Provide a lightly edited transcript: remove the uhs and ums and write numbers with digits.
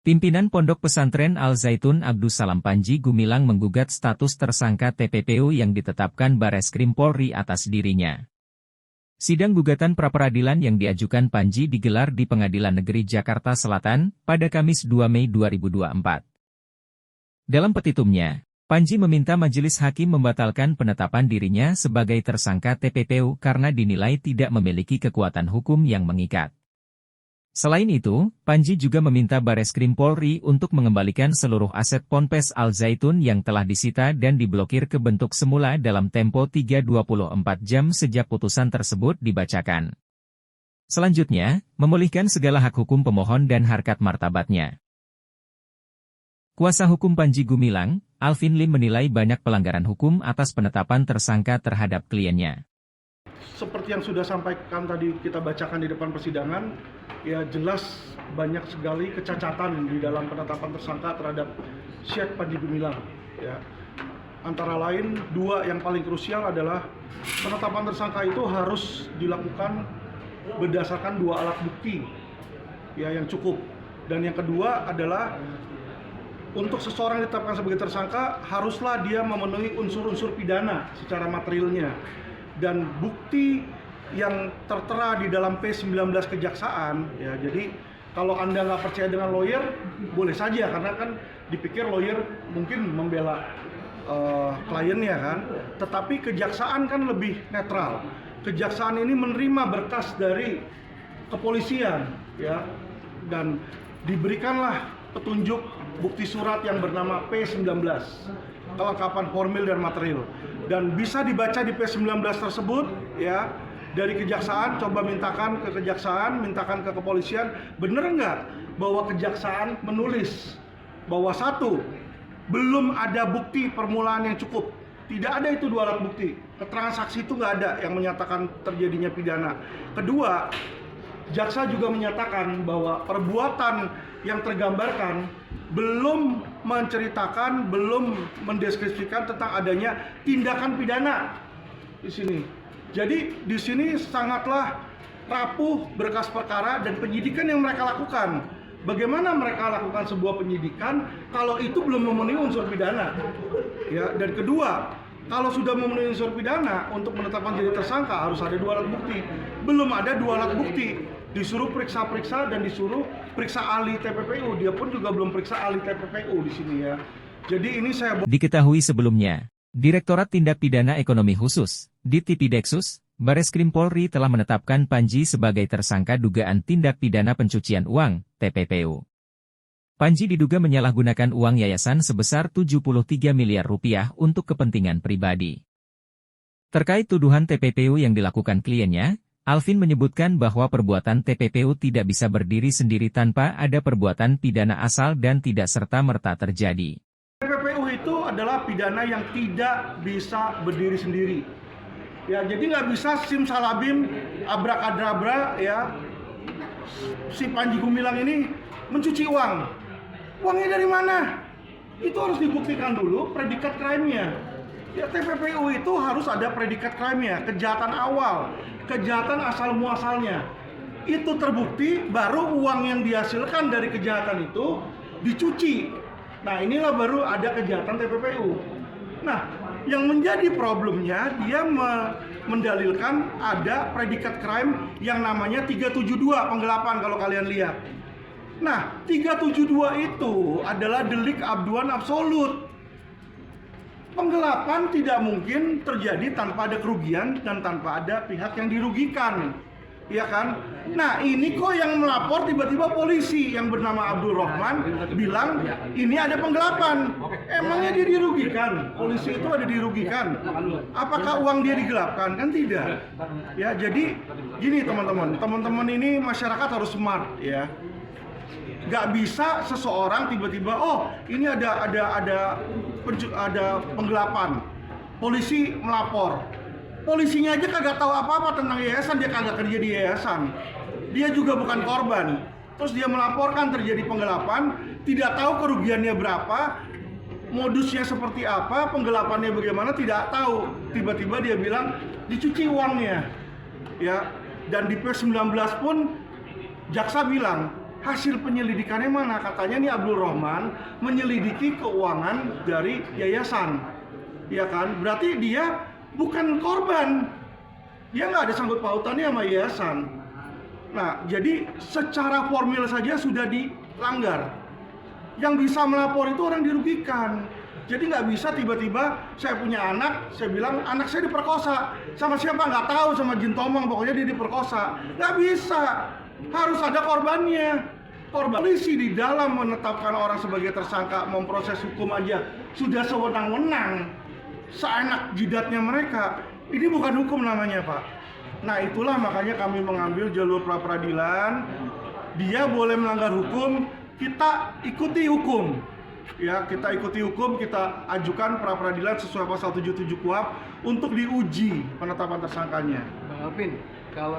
Pimpinan Pondok Pesantren Al-Zaitun Abdus Salam Panji Gumilang menggugat status tersangka TPPU yang ditetapkan Bareskrim Polri atas dirinya. Sidang gugatan pra-peradilan yang diajukan Panji digelar di Pengadilan Negeri Jakarta Selatan pada Kamis 2 Mei 2024. Dalam petitumnya, Panji meminta majelis hakim membatalkan penetapan dirinya sebagai tersangka TPPU karena dinilai tidak memiliki kekuatan hukum yang mengikat. Selain itu, Panji juga meminta Bareskrim Polri untuk mengembalikan seluruh aset Ponpes Al-Zaitun yang telah disita dan diblokir ke bentuk semula dalam tempo 3/24 jam sejak putusan tersebut dibacakan. Selanjutnya, memulihkan segala hak hukum pemohon dan harkat martabatnya. Kuasa hukum Panji Gumilang, Alvin Lim menilai banyak pelanggaran hukum atas penetapan tersangka terhadap kliennya. Seperti yang sudah sampaikan tadi kita bacakan di depan persidangan, ya jelas banyak sekali kecacatan di dalam penetapan tersangka terhadap Syekh Panji Gumilang. Ya. Antara lain, dua yang paling krusial adalah penetapan tersangka itu harus dilakukan berdasarkan dua alat bukti ya, yang cukup. Dan yang kedua adalah untuk seseorang ditetapkan sebagai tersangka haruslah dia memenuhi unsur-unsur pidana secara materialnya. Dan bukti yang tertera di dalam P19 kejaksaan, ya jadi kalau Anda nggak percaya dengan lawyer, boleh saja, karena kan dipikir lawyer mungkin membela kliennya kan, tetapi kejaksaan kan lebih netral. Kejaksaan ini menerima berkas dari kepolisian, ya, dan diberikanlah petunjuk bukti surat yang bernama P19, kelengkapan formil dan material. Dan bisa dibaca di P19 tersebut, ya, dari kejaksaan, coba mintakan ke kejaksaan, mintakan ke kepolisian, bener nggak bahwa kejaksaan menulis bahwa satu, belum ada bukti permulaan yang cukup. Tidak ada itu dua alat bukti. Keterangan saksi itu nggak ada yang menyatakan terjadinya pidana. Kedua, jaksa juga menyatakan bahwa perbuatan yang tergambarkan belum menceritakan, belum mendeskripsikan tentang adanya tindakan pidana di sini. Jadi di sini sangatlah rapuh berkas perkara dan penyidikan yang mereka lakukan. Bagaimana mereka lakukan sebuah penyidikan kalau itu belum memenuhi unsur pidana? Ya, dan kedua, kalau sudah memenuhi unsur pidana untuk menetapkan jadi tersangka harus ada dua alat bukti. Belum ada dua alat bukti. Disuruh periksa-periksa dan disuruh periksa ahli TPPU. Dia pun juga belum periksa ahli TPPU di sini ya. Jadi ini saya diketahui sebelumnya, Direktorat Tindak Pidana Ekonomi Khusus, Ditipideksus, Bareskrim Polri telah menetapkan Panji sebagai tersangka dugaan tindak pidana pencucian uang, TPPU. Panji diduga menyalahgunakan uang yayasan sebesar 73 miliar rupiah untuk kepentingan pribadi. Terkait tuduhan TPPU yang dilakukan kliennya, Alvin menyebutkan bahwa perbuatan TPPU tidak bisa berdiri sendiri tanpa ada perbuatan pidana asal dan tidak serta-merta terjadi. TPPU itu adalah pidana yang tidak bisa berdiri sendiri. Ya, jadi nggak bisa simsalabim, abrakadabra, ya, si Panji Gumilang ini mencuci uang. Uangnya dari mana? Itu harus dibuktikan dulu predikat crime-nya. Ya, TPPU itu harus ada predikat crime-nya, kejahatan awal, kejahatan asal-muasalnya. Itu terbukti, baru uang yang dihasilkan dari kejahatan itu dicuci. Nah, inilah baru ada kejahatan TPPU. Nah, yang menjadi problemnya, dia mendalilkan ada predikat crime yang namanya 372 penggelapan kalau kalian lihat. Nah, 372 itu adalah delik abduan absolut. Penggelapan tidak mungkin terjadi tanpa ada kerugian dan tanpa ada pihak yang dirugikan, ya kan? Nah, ini kok yang melapor tiba-tiba polisi yang bernama Abdul Rahman bilang ini ada penggelapan. Emangnya dia dirugikan? Polisi itu ada dirugikan? Apakah uang dia digelapkan? Kan tidak. Ya, jadi gini teman-teman ini masyarakat harus smart, ya. Gak bisa seseorang tiba-tiba, oh ini ada penggelapan, polisi melapor, polisinya aja kagak tahu apa-apa tentang yayasan, dia kagak kerja di yayasan, dia juga bukan korban, terus dia melaporkan terjadi penggelapan, tidak tahu kerugiannya berapa, modusnya seperti apa, penggelapannya bagaimana, tidak tahu, tiba-tiba dia bilang dicuci uangnya, ya. Dan di P19 pun jaksa bilang hasil penyelidikannya mana? Katanya nih Abdul Rahman menyelidiki keuangan dari yayasan, ya kan? Berarti dia bukan korban, dia nggak ada sangkut pautannya sama yayasan. Nah, jadi secara formil saja sudah dilanggar. Yang bisa melapor itu orang dirugikan. Jadi nggak bisa tiba-tiba saya punya anak, saya bilang anak saya diperkosa. Sama siapa nggak tahu, sama Jin Tomang, pokoknya dia diperkosa. Nggak bisa, harus ada korbannya. Korban. Polisi di dalam menetapkan orang sebagai tersangka, memproses hukum aja sudah sewenang-wenang, seenak jidatnya mereka. Ini bukan hukum namanya, Pak. Nah, itulah makanya kami mengambil jalur pra-peradilan. Dia boleh melanggar hukum, kita ikuti hukum. Ya, kita ikuti hukum, kita ajukan pra-peradilan sesuai pasal 77 KUHP untuk diuji penetapan tersangkanya. Bang Alvin, kalau